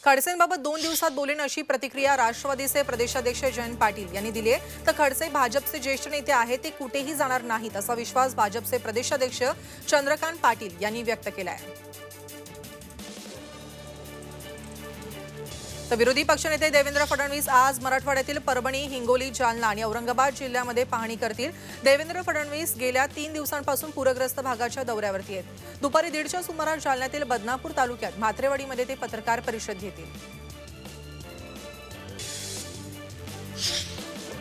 खडसेंबाबत 2 दिवसात बोलेन अशी प्रतिक्रिया राष्ट्रवादीचे प्रदेशाध्यक्ष जयंत पाटील यांनी दिली आहे। तर खडसे भाजपचे ज्येष्ठ नेते आहेत, ते कुठेही जाणार नाहीत असा विश्वास भाजपचे प्रदेशाध्यक्ष चंद्रकांत पाटील यांनी व्यक्त केला आहे। तर विरोधी पक्षनेते देवेंद्र फडणवीस आज मराठवाड्यातील परभणी, हिंगोली, जालना आणि औरंगाबाद जिल्ह्यामध्ये पाहणी करतील। देवेंद्र फडणवीस गेल्या 3 दिवसांपासून पूरग्रस्त भागाच्या दौऱ्यावरती आहेत। दुपारी 1:30च्या सुमारास जालन्यातील बदनापूर तालुक्यात म्हात्रेवाडीमध्ये ते पत्रकार परिषद घेतील।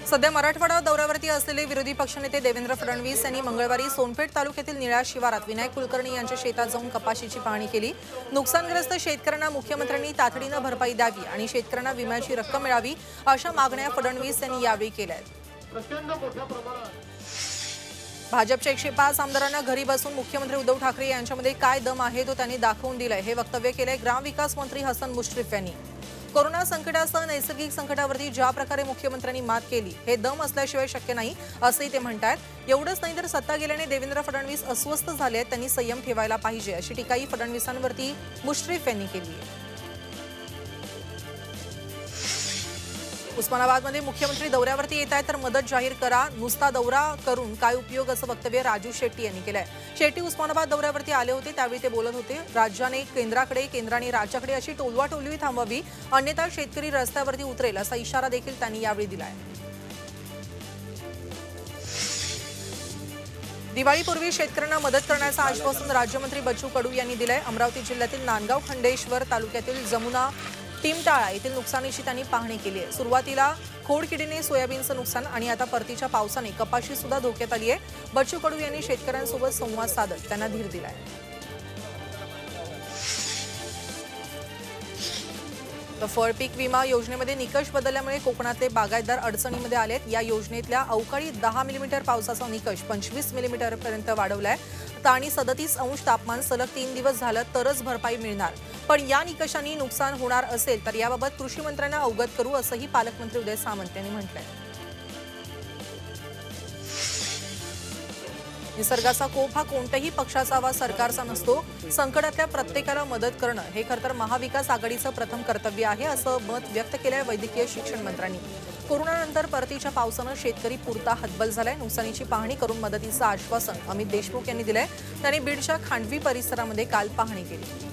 सध्या मराठवाडा दौऱ्यावरती असलेले विरोधी पक्षनेते देवेंद्र फडणवीस यांनी मंगळवारी सोनपेठ तालुक्यातील निळा शिवारात विनायक कुलकर्णी यांच्या शेतात जाऊन कपाशीची पाहणी केली। नुकसानग्रस्त शेतकऱ्यांना मुख्यमंत्र्यांनी तातडीने भरपाई द्यावी आणि शेतकऱ्यांना विम्याची रक्कम मिळावी अशा मागण्या फडणवीस यांनी यावेळी केल्या आहेत। भाजपच्या 105 आमदारांना घरी बसून मुख्यमंत्री उद्धव ठाकरे यांच्यामध्ये काय दम आहे तो त्यांनी दाखवून दिलाय, हे वक्तव्य केलंय ग्रामविकास मंत्री हसन मुश्रीफ यांनी। कोरोना संकटासह नैसर्गिक संकटावरती ज्या प्रकारे मुख्यमंत्र्यांनी मात केली, हे दम असल्याशिवाय शक्य नाही असंही ते म्हणतात। एवढंच नाही तर सत्ता गेल्याने देवेंद्र फडणवीस अस्वस्थ झाले आहेत, त्यांनी संयम ठेवायला पाहिजे अशी टीकाही फडणवीसांवरती मुश्रीफ यांनी केली आहे। उस्मानाबादमध्ये मुख्यमंत्री दौऱ्यावरती येत आहेत तर मदत जाहीर करा, नुसता दौरा करून काय उपयोग असं वक्तव्य राजू शेट्टी यांनी केलंय। शेट्टी उस्मानाबाद दौऱ्यावरती आले होते, त्यावेळी ते बोलत होते, राज्याने केंद्राकडे, केंद्राने राज्याकडे अशी टोलवाटोलवी थांबवावी, अन्यथा शेतकरी रस्त्यावरती उतरेल असा इशारा देखील त्यांनी यावेळी दिलाय। दिवाळीपूर्वी शेतकऱ्यांना मदत करण्याचं आश्वासन राज्यमंत्री बच्चू कडू यांनी दिलंय। अमरावती जिल्ह्यातील नांदगाव खंडेश्वर तालुक्यातील जमुना टिमटाळा येथील नुकसानीची त्यांनी पाहणी केली आहे। सुरुवातीला खोडकिडीने सोयाबीनचं नुकसान आणि आता परतीच्या पावसाने कपाशी सुद्धा धोक्यात आली आहे। बच्चू कडू यांनी शेतकऱ्यांसोबत संवाद साधत त्यांना धीर दिलाय। तर फळपीक विमा योजनेमध्ये निकष बदलल्यामुळे कोकणातले बागायतदार अडचणीमध्ये आलेत। या योजनेतल्या अवकाळी 10 मिलीमीटर पावसाचा निकष 25 मिलीमीटर पर्यंत वाढवलाय आणि 37 अंश तापमान सलग 3 दिवस झालं तरच भरपाई मिळणार। पण या निकषांनी नुकसान होणार असेल तर याबाबत कृषी मंत्र्यांना अवगत करू असंही पालकमंत्री उदय सामंत यांनी म्हटलंय। निसर्गाचा कोप हा कोणत्याही पक्षाचा वा सरकारचा नसतो। संकटातल्या प्रत्येकाला मदत करणं हे खरं तर महाविकास आघाडीचं प्रथम कर्तव्य आहे असं मत व्यक्त केलंय वैद्यकीय शिक्षण मंत्र्यांनी। कोरोनानंतर परतीच्या पावसानं शेतकरी पुरता हतबल झालाय। नुकसानीची पाहणी करून मदतीचं आश्वासन अमित देशमुख यांनी दिलंय। त्यांनी बीडच्या खांडवी परिसरामध्ये काल पाहणी केली।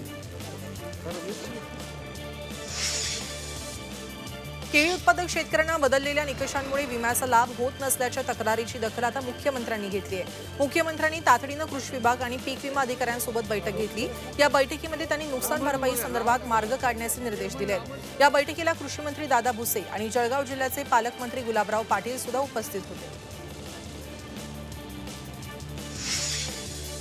केळी उत्पादक शेतकऱ्यांना बदललेल्या निकषांमुळे विम्याचा लाभ होत नसल्याच्या तक्रारीची दखल आता मुख्यमंत्र्यांनी घेतली आहे। मुख्यमंत्र्यांनी तातडीनं कृषी विभाग आणि पीक विमा अधिकाऱ्यांसोबत बैठक घेतली। या बैठकीमध्ये त्यांनी नुकसान भरपाई संदर्भात मार्ग काढण्याचे निर्देश दिले आहेत। या बैठकीला कृषी मंत्री दादा भुसे आणि जळगाव जिल्ह्याचे पालकमंत्री गुलाबराव पाटील सुद्धा उपस्थित होते।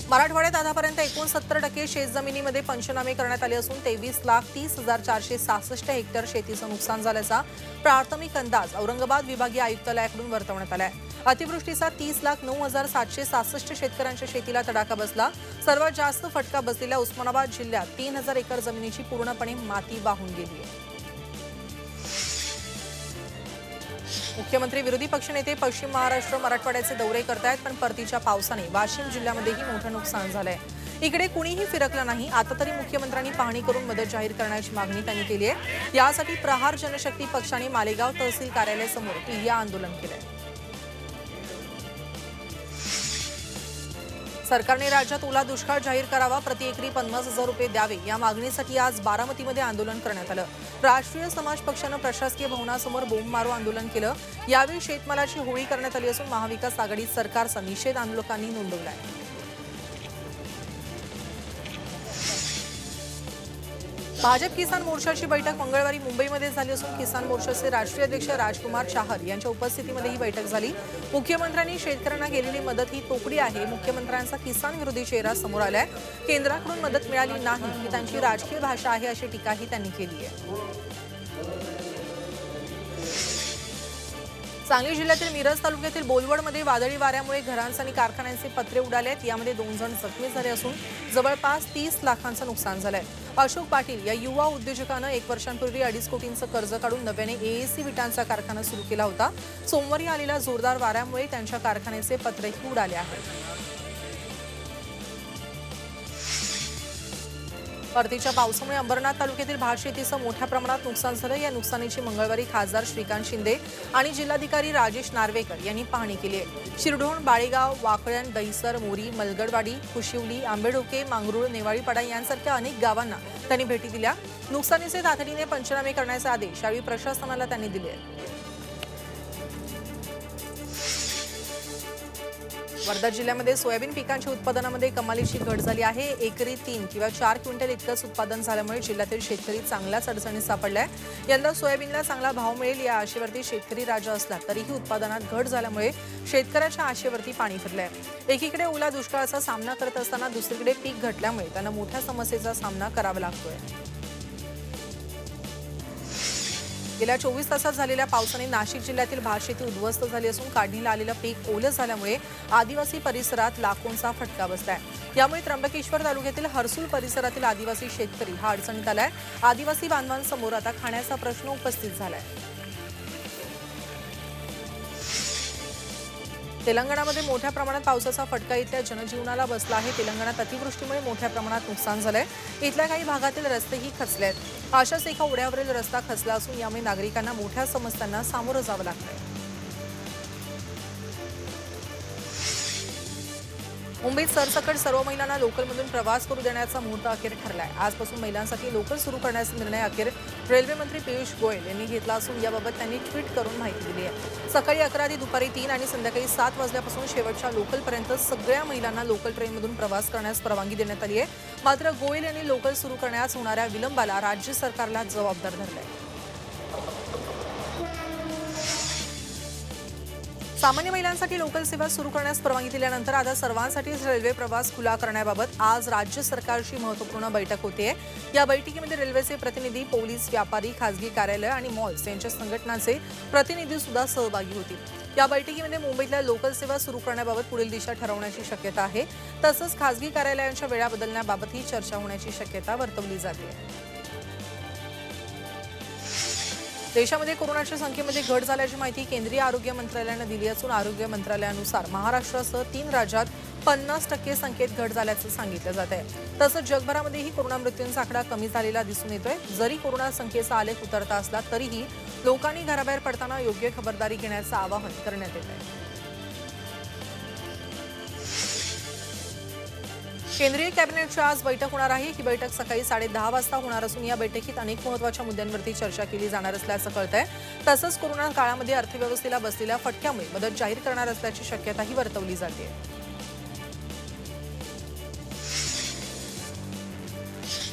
मराठवाड्यात आतापर्यंत 69% शेतजमिनीमध्ये पंचनामे करण्यात आले असून 23,30,466 हेक्टर शेतीचं नुकसान झाल्याचा प्राथमिक अंदाज औरंगाबाद विभागीय आयुक्तालयाकडून वर्तवण्यात आलाय। अतिवृष्टीचा 30,09,766 शेतकऱ्यांच्या शेतीला तडाखा बसला। सर्वात जास्त फटका बसलेल्या उस्मानाबाद जिल्ह्यात 3,000 एकर जमिनीची पूर्णपणे माती वाहून गेली आहे। मुख्यमंत्री विरोधी पक्षनेते पश्चिम महाराष्ट्र मराठवाड्याचे दौरे करतायत, पण परतीच्या पावसाने वाशिम जिल्ह्यामध्येही मोठं नुकसान झालंय। इकडे कुणीही फिरकलं नाही। आता तरी मुख्यमंत्र्यांनी पाहणी करून मदत जाहीर करण्याची मागणी त्यांनी केली आहे। यासाठी प्रहार जनशक्ती पक्षाने मालेगाव तहसील कार्यालयासमोर ठिय्या आंदोलन केलंय। सरकारने राज्यात ओला दुष्काळ जाहीर करावा, प्रति एकरी 50,000 रुपये द्यावे या मागणीसाठी आज बारामतीमध्ये आंदोलन करण्यात आलं। राष्ट्रीय समाज पक्षानं प्रशासकीय भवनासमोर बोंबमारो आंदोलन केलं। यावेळी शेतमालाची होळी करण्यात आली असून महाविकास आघाडी सरकारचा निषेध आंदोलकांनी नोंदवला आहे। भाजप किसान मोर्चाची बैठक मंगळवारी मुंबईमध्ये झाली असून किसान मोर्चाचे राष्ट्रीय अध्यक्ष राजकुमार चाहर यांच्या उपस्थितीमध्ये ही बैठक झाली। मुख्यमंत्र्यांनी शेतकऱ्यांना केलेली मदत ही तोकडी आहे। मुख्यमंत्र्यांचा किसान विरोधी चेहरा समोर आलाय। केंद्राकडून मदत मिळाली नाही ही त्यांची राजकीय भाषा आहे अशी टीकाही त्यांनी केली आहे। सांगली जिल्ह्यातील मिरज तालुक्यातील बोलवडमध्ये वादळी वाऱ्यामुळे घरांचे आणि कारखान्यांचे पत्रे उडालेत। यामध्ये 2 जण जखमी झाले असून जवळपास 30 लाखांचं नुकसान झालंय। अशोक पाटील या युवा उद्योजकानं 1 वर्षांपूर्वी 2.5 कोटींचं कर्ज काढून नव्याने एएसी विटांचा कारखाना सुरू केला होता। सोमवारी आलेल्या जोरदार वाऱ्यामुळे त्यांच्या कारखान्याचे पत्रेही उडाले आहेत। परतीच्या पावसामुळे अंबरनाथ तालुक्यातील भात शेतीचं मोठ्या प्रमाणात नुकसान झालं। या नुकसानीची मंगळवारी खासदार श्रीकांत शिंदे आणि जिल्हाधिकारी राजेश नार्वेकर यांनी पाहणी केली आहे। शिरढोण, बाळेगाव, वाकळण, दहिसर, मोरी, मलगडवाडी, कुशिवली, आंबेढोके, मांगरूळ, नेवाळीपाडा यांसारख्या अनेक गावांना त्यांनी भेटी दिल्या। नुकसानीचे तातडीने पंचनामे करण्याचे आदेश यावेळी प्रशासनाला त्यांनी दिले आहेत। वर्धा जिल्ह्यामध्ये सोयाबीन पिकांच्या उत्पादनामध्ये कमालीची घट झाली आहे। एकरी 3 किंवा 4 क्विंटल इतकंच उत्पादन झाल्यामुळे जिल्ह्यातील शेतकरी चांगल्याच अडचणीत सापडलाय। यंदा सोयाबीनला चांगला भाव मिळेल या आशेवरती शेतकरी राजा असला तरीही उत्पादनात घट झाल्यामुळे शेतकऱ्याच्या आशेवरती पाणी फिरलंय। एकीकडे ओला दुष्काळाचा सामना करत असताना दुसरीकडे पीक घटल्यामुळे त्यांना मोठ्या समस्येचा सामना करावा लागतोय। गेल्या 24 तासात झालेल्या पावसाने नाशिक जिल्ह्यातील भात शेती उद्ध्वस्त झाली असून काढणीला आलेलं पीक ओलं झाल्यामुळे आदिवासी परिसरात लाखोंचा फटका बसलाय। यामुळे त्र्यंबकेश्वर तालुक्यातील हर्सुल परिसरातील आदिवासी शेतकरी हा अडचणीत आलाय। आदिवासी बांधवांसमोर आता खाण्याचा प्रश्न उपस्थित झालाय। तेलंगणामध्ये मोठ्या प्रमाणात पावसाचा फटका इथल्या जनजीवनाला बसला आहे। तेलंगणात अतिवृष्टीमुळे मोठ्या प्रमाणात नुकसान झालंय। इथल्या काही भागातील रस्तेही खचले आहेत। अशाच एका ओढ्यावरील रस्ता खचला असून यामुळे नागरिकांना मोठ्या समस्यांना सामोरं जावं लागतंय। मुंबईत सरसकट सर्व महिलांना लोकलमधून प्रवास करू देण्याचा मुहूर्त अखेर ठरलाय। आजपासून महिलांसाठी लोकल सुरू करण्याचा निर्णय अखेर रेल्वे मंत्री पियुष गोयल यांनी घेतला असून याबाबत त्यांनी ट्विट करून माहिती दिली आहे। सकाळी 11 ते दुपारी 3 आणि संध्याकाळी 7 वाजल्यापासून शेवटच्या लोकलपर्यंत सगळ्या महिलांना लोकल ट्रेनमधून प्रवास करण्यास परवानगी देण्यात आली आहे। मात्र गोयल यांनी लोकल सुरू करण्यास होणाऱ्या विलंबाला राज्य सरकारला जबाबदार धरलंय। सामान्य महिलांसाठी लोकल सेवा सुरू करण्यास परवानगी दिल्यानंतर आता सर्वांसाठीच रेल्वे प्रवास खुला करण्याबाबत आज राज्य सरकारची महत्त्वपूर्ण बैठक होते। या बैठकीमध्ये रेल्वेचे प्रतिनिधी, पोलीस, व्यापारी, खासगी कार्यालय आणि मॉल्स यांच्या संघटनांचे प्रतिनिधी सुद्धा सहभागी होतील। या बैठकीमध्ये मुंबईतल्या लोकल सेवा सुरू करण्याबाबत पुढील दिशा ठरवण्याची शक्यता आहे। तसंच खासगी कार्यालयांच्या वेळा बदलण्याबाबतही चर्चा होण्याची शक्यता वर्तवली जाते। देशामध्ये कोरोनाच्या संख्येमध्ये घट झाल्याची माहिती केंद्रीय आरोग्य मंत्रालयाने दिली असून आरोग्य मंत्रालयानुसार महाराष्ट्रासह 3 राज्यात 50% संख्येत घट झाल्याचं सांगितलं जात आहे। तसंच जगभरामध्येही कोरोना मृत्यूंचा आकडा कमी झालेला दिसून येतोय। जरी कोरोना संख्येचा आलेख उतरता असला तरीही लोकांनी घराबाहेर पडताना योग्य खबरदारी घेण्याचं आवाहन करण्यात येत आहे। केंद्रीय कॅबिनेटची आज बैठक होणार आहे। ही बैठक सकाळी 10:30 वाजता होणार असून या बैठकीत अनेक महत्त्वाच्या मुद्द्यांवरती चर्चा केली जाणार असल्याचं कळतंय। तसंच कोरोना काळामध्ये अर्थव्यवस्थेला बसलेल्या फटक्यामुळे मदत जाहीर करणार असल्याची शक्यताही वर्तवली जाते।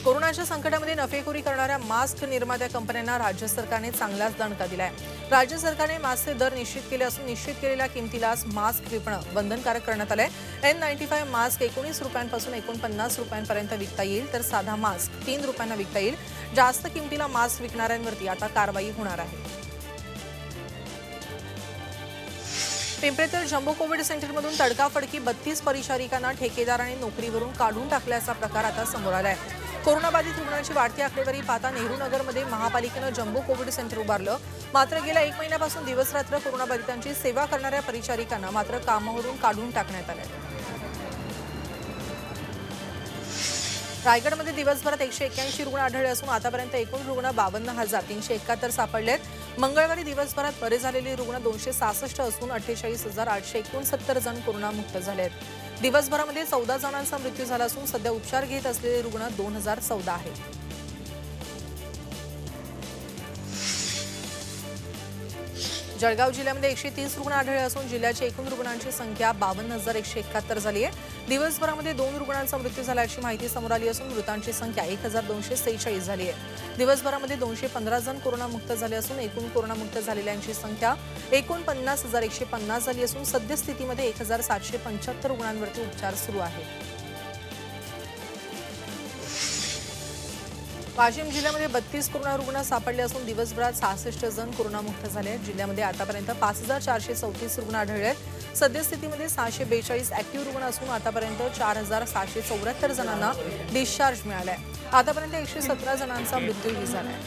कोरोनाच्या संकटामध्ये नफेखोरी करणाऱ्या मास्क निर्मात्या कंपन्यांना राज्य सरकारने चांगलाच दणका दिलाय। राज्य सरकारने मास्कचे दर निश्चित केले असून निश्चित केलेल्या किमतीलाच मास्क विकणं बंधनकारक करण्यात आलंय। N95 मास्क 19 रुपयांपासून 49 रुपयांपर्यंत विकता येईल तर साधा मास्क 3 रुपयांना विकता येईल। जास्त किमतीला मास्क विकणाऱ्यांवरती आता कारवाई होणार आहे। पिंपरीतील जम्बो कोविड सेंटरमधून तडकाफडकी 32 परिचारिकांना ठेकेदाराने नोकरीवरून काढून टाकल्याचा प्रकार आता समोर आलाय। कोरोनाबाधित रुग्णांची वाढती आकडेवारी पाहता नेहरू नगरमध्ये महापालिकेनं जम्बो कोविड सेंटर उभारलं। मात्र गेल्या 1 महिन्यापासून दिवसरात्र कोरोनाबाधितांची सेवा करणाऱ्या परिचारिकांना मात्र कामावरून काढून टाकण्यात आलंय। रायगडमध्ये दिवसभरात 181 रुग्ण आढळले असून आतापर्यंत एकूण रुग्ण 52,371 सापडलेत। मंगळवारी दिवसभरात बरे झालेले रुग्ण 266 असून 48,869 जण कोरोनामुक्त झालेत। दिवसभरामध्ये 14 जणांचा मृत्यू झाला असून सध्या उपचार घेत असलेले रुग्ण 2014 आहेत। जळगाव जिल्ह्यामध्ये 130 रुग्ण आढळले असून जिल्ह्याच्या एकूण रुग्णांची संख्या 52,171 झाली आहे। दिवसभरामध्ये 2 रुग्णांचा मृत्यू झाल्याची माहिती समोर आली असून मृतांची संख्या 1,246 झाली आहे। दिवसभरामध्ये 215 जण कोरोनामुक्त झाले असून एकूण कोरोनामुक्त झालेल्यांची संख्या 49,150 झाली असून सद्यस्थितीमध्ये 1,775 रुग्णांवरती उपचार सुरू आहेत। वाशिम जिल्ह्यामध्ये 32 कोरोना रुग्ण सापडले असून दिवसभरात 66 जण कोरोनामुक्त झाले आहेत। जिल्ह्यामध्ये आतापर्यंत 5,434 रुग्ण आढळले आहेत। सद्यस्थितीमध्ये 642 ऍक्टिव्ह रुग्ण असून आतापर्यंत 4,774 जणांना डिस्चार्ज मिळालाय। आतापर्यंत 117 जणांचा मृत्यूही झालाय।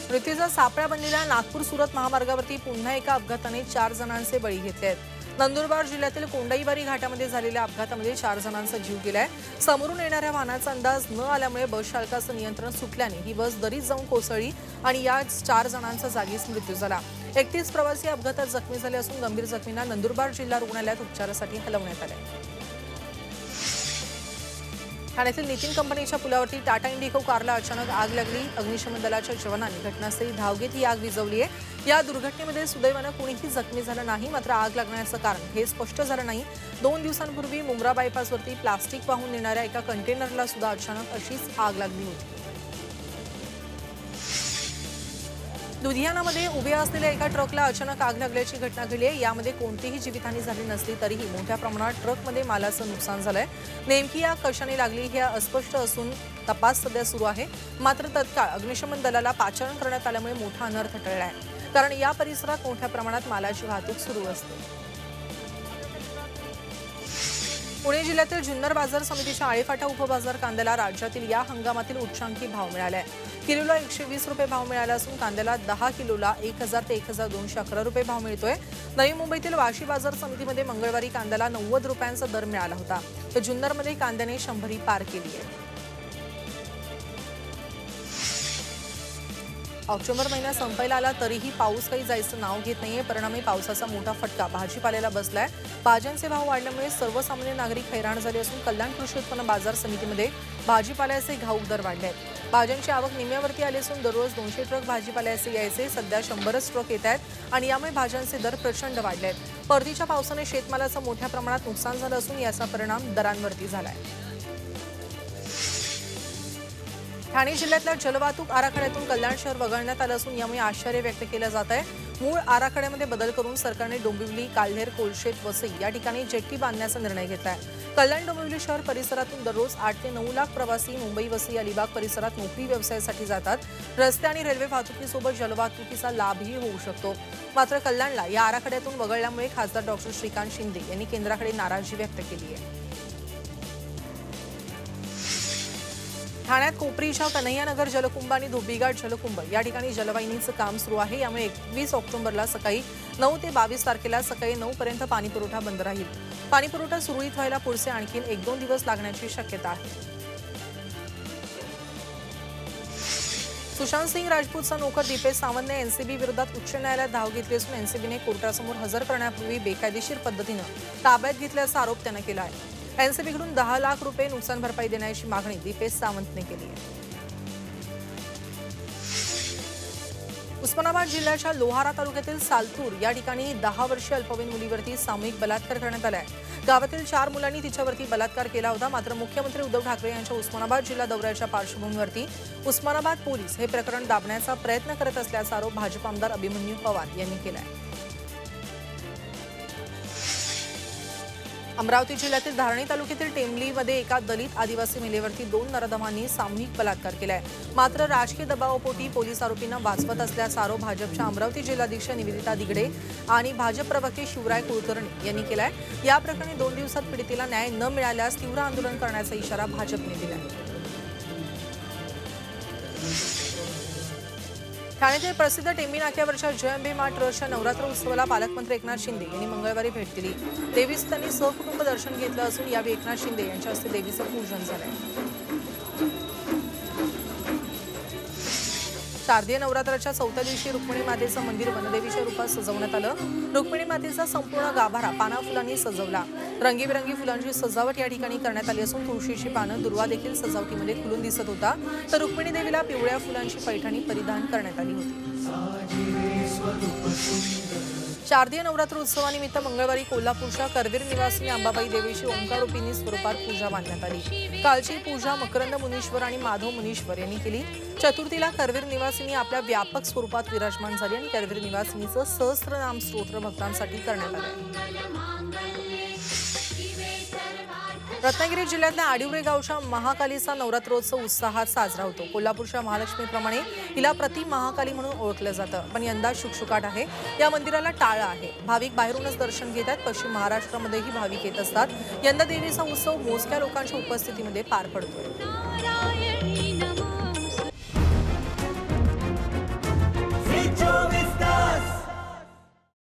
मृत्यूचा सापळा बनलेल्या नागपूर सुरत महामार्गावरती पुन्हा एका अपघाताने 4 जणांचे बळी घेतले आहेत। नंदुरबार जिल्ह्यातील कोंडाईबारी घाटामध्ये झालेल्या अपघातामध्ये 4 जणांचा जीव गेलाय। समोरून येणाऱ्या वाहनाचा अंदाज न आल्यामुळे बस चालकाचं नियंत्रण सुटल्याने ही बस दरीत जाऊन कोसळली आणि या 4 जणांचा जागीच मृत्यू झाला। 31 प्रवासी अपघातात जखमी झाले असून गंभीर जखमींना नंदुरबार जिल्हा रुग्णालयात उपचारासाठी हलवण्यात आले। ठाण्यातील नितीन कंपनीच्या पुलावरती टाटा इंडिगो कारला अचानक आग लागली। अग्निशमन दलाच्या जवानांनी घटनास्थळी धाव घेत ही आग विझवली आहे। या दुर्घटनेमध्ये सुदैवानं कोणीही जखमी झालं नाही, मात्र आग लागण्याचं कारण हे स्पष्ट झालं नाही। 2 दिवसांपूर्वी मुंब्रा बायपासवरती प्लास्टिक वाहून नेणाऱ्या एका कंटेनरला सुद्धा अचानक अशीच आग लागली होती। लुधियानामध्ये उभ्या असलेल्या एका ट्रकला अचानक आग लागल्याची घटना घडली आहे। यामध्ये कोणतीही जीवितहानी झाली नसली तरीही मोठ्या प्रमाणात ट्रकमध्ये मालाचं नुकसान झालंय। नेमकी आग कशाने लागली हे अस्पष्ट असून तपास सध्या सुरू आहे। मात्र तत्काळ अग्निशमन दलाला पाचारण करण्यात आल्यामुळे मोठा अनर्थ टळला आहे, कारण या परिसरात मोठ्या प्रमाणात मालाची वाहतूक सुरू असते। पुणे जिल्ह्यातील जुन्नर बाजार समितीच्या आळेफाटा उपबाजार कांद्याला राज्यातील या हंगामातील उच्चांकी भाव मिळालाय। किलोला 120 रुपये भाव मिळाला असून कांद्याला 10 किलोला 1000 ते 1211 रुपये भाव मिळतोय। नवी मुंबईतील वाशी बाजार समितीमध्ये मंगळवारी कांद्याला 90 रुपयांचा दर मिळाला होता, तर जुन्नरमध्ये कांद्याने 100 पार केली आहे। ऑक्टोबर महिना संपायला आला तरीही पाऊस काही जायचं नाव घेत नाहीये। परिणामी पावसाचा मोठा फटका भाजीपाल्याला बसलाय। भाज्यांचे भाव वाढल्यामुळे सर्वसामान्य नागरिक हैराण झाले असून कल्याण कृषी उत्पन्न बाजार समितीमध्ये भाजीपाल्याचे घाऊक दर वाढले आहेत। भाज्यांची आवक निम्म्यावरती आली असून दररोज 200 ट्रक भाजीपाल्याचे यायचे, सध्या 100च ट्रक येत आहेत आणि यामुळे भाज्यांचे दर प्रचंड वाढले आहेत। परतीच्या पावसाने शेतमालाचं मोठ्या प्रमाणात नुकसान झालं असून याचा परिणाम दरांवरती झालाय। ठाणे जिल्ह्यातल्या जलवाहतूक आराखड्यातून कल्याण शहर वगळण्यात आलं असून यामुळे आश्चर्य व्यक्त केलं जात आहे। मूळ आराखड्यामध्ये बदल करून सरकारने डोंबिवली, काल्हेर, कोळशेत, वसई या ठिकाणी जेट्टी बांधण्याचा निर्णय घेतलाय। कल्याण डोंबिवली शहर परिसरातून दररोज 8 ते 9 लाख प्रवासी मुंबई, वसई, अलिबाग परिसरात नोकरी व्यवसायासाठी जातात। रस्ते आणि रेल्वे वाहतुकीसोबत जलवाहतुकीचा लाभही होऊ शकतो। मात्र कल्याणला या आराखड्यातून वगळल्यामुळे खासदार डॉक्टर श्रीकांत शिंदे यांनी केंद्राकडे नाराजी व्यक्त केली आहे। ठाण्यात कोपरीच्या कन्हैयानगर जलकुंभ आणि धोबीघाट जलकुंभ या ठिकाणी जलवाहिनीचं काम सुरू आहे। यामुळे 21 ऑक्टोबरला सकाळी 9 ते 22 तारखेला सकाळी 9 पर्यंत पाणीपुरवठा बंद राहील। पाणीपुरवठा सुरळीत व्हायला पुढचे आणखी 1-2 दिवस लागण्याची शक्यता आहे। सुशांत सिंग राजपूतचा नोकर दीपेश सावंतने एनसीबी विरोधात उच्च न्यायालयात धाव घेतली असून एनसीबीने कोर्टासमोर हजर करण्यापूर्वी बेकायदेशीर पद्धतीनं ताब्यात घेतल्याचा आरोप त्यानं केला आहे। एनसीबीकडून 10 लाख रुपये नुकसान भरपाई देण्याची मागणी दीपेश सावंतने केली आहे। उस्मानाबाद जिल्ह्याच्या लोहारा तालुक्यातील सालतूर या ठिकाणी 10 वर्षीय अल्पवयीन मुलीवरती सामूहिक बलात्कार करण्यात आलाय। गावातील 4 मुलांनी तिच्यावरती बलात्कार केला होता। मात्र मुख्यमंत्री उद्धव ठाकरे यांच्या उस्मानाबाद जिल्हा दौऱ्याच्या पार्श्वभूमीवरती उस्मानाबाद पोलीस हे प्रकरण दाबण्याचा प्रयत्न करत असल्याचा आरोप भाजप आमदार अभिमन्यू पवार यांनी केलाय। अमरावती जिल्ह्यातील धारणी तालुक्यातील टेंबलीमध्ये एका दलित आदिवासी महिलेवरती 2 नराधमांनी सामूहिक बलात्कार केलाय। मात्र राजकीय दबावापोटी पोलीस आरोपींना वाचवत असल्याचा आरोप भाजपच्या अमरावती जिल्हाध्यक्ष निवेदिता दिगडे आणि भाजप प्रवक्ते शिवराय कुलकर्णी यांनी केलाय। या प्रकरणी 2 दिवसात पीडितेला न्याय न मिळाल्यास तीव्र आंदोलन करण्याचा इशारा भाजपने दिलाय। ठाण्यातील प्रसिद्ध टेंबी नाक्यावरच्या जयंबे मा ट्रस्टच्या नवरात्र उत्सवाला पालकमंत्री एकनाथ शिंदे यांनी मंगळवारी भेट दिली। देवीचं त्यांनी सहकुटुंब दर्शन घेतलं असून यावेळी एकनाथ शिंदे यांच्या हस्ते देवीचं पूजन झालंय। शारदीय नवरात्राच्या 4थ्या दिवशी रुक्मिणी मातेचं मंदिर वनदेवीच्या रूपात सजवण्यात आलं। रुक्मिणी मातेचा संपूर्ण गाभारा पाना फुलांनी सजवला। रंगीबेरंगी फुलांची सजावट या ठिकाणी करण्यात आली असून तुळशीची पानं, दुर्वा देखील सजावटीमध्ये खुलून दिसत होता। तर रुक्मिणी देवीला पिवळ्या फुलांची पैठणी परिधान करण्यात आली होती। शारदीय नवरात्र उत्सवानिमित्त मंगळवारी कोल्हापूरच्या करवीर निवासिनी अंबाबाई देवीची ओंकाररूपिणी स्वरूपात पूजा मांडण्यात आली। कालची पूजा मकरंद मुनीश्वर आणि माधव मुनीश्वर यांनी केली। चतुर्थीला करवीर निवासिनी आपल्या व्यापक स्वरूपात विराजमान झाली आणि करवीर निवासिनीचं सहस्त्रनाम स्तोत्र भक्तांसाठी करण्यात आलं। रत्नागिरी जिल्ह्यातल्या आडिवरे गावच्या महाकालीचा नवरात्रोत्सव उत्साहात साजरा होतो। कोल्हापूरच्या महालक्ष्मीप्रमाणे हिला प्रति महाकाली म्हणून ओळखलं जातं, पण यंदा शुकशुकाट आहे। या मंदिराला टाळं आहे। भाविक बाहेरूनच दर्शन घेत आहेत। पश्चिम महाराष्ट्रामध्येही भाविक येत असतात। यंदा देवीचा उत्सव मोजक्या लोकांच्या उपस्थितीमध्ये पार पडतोय।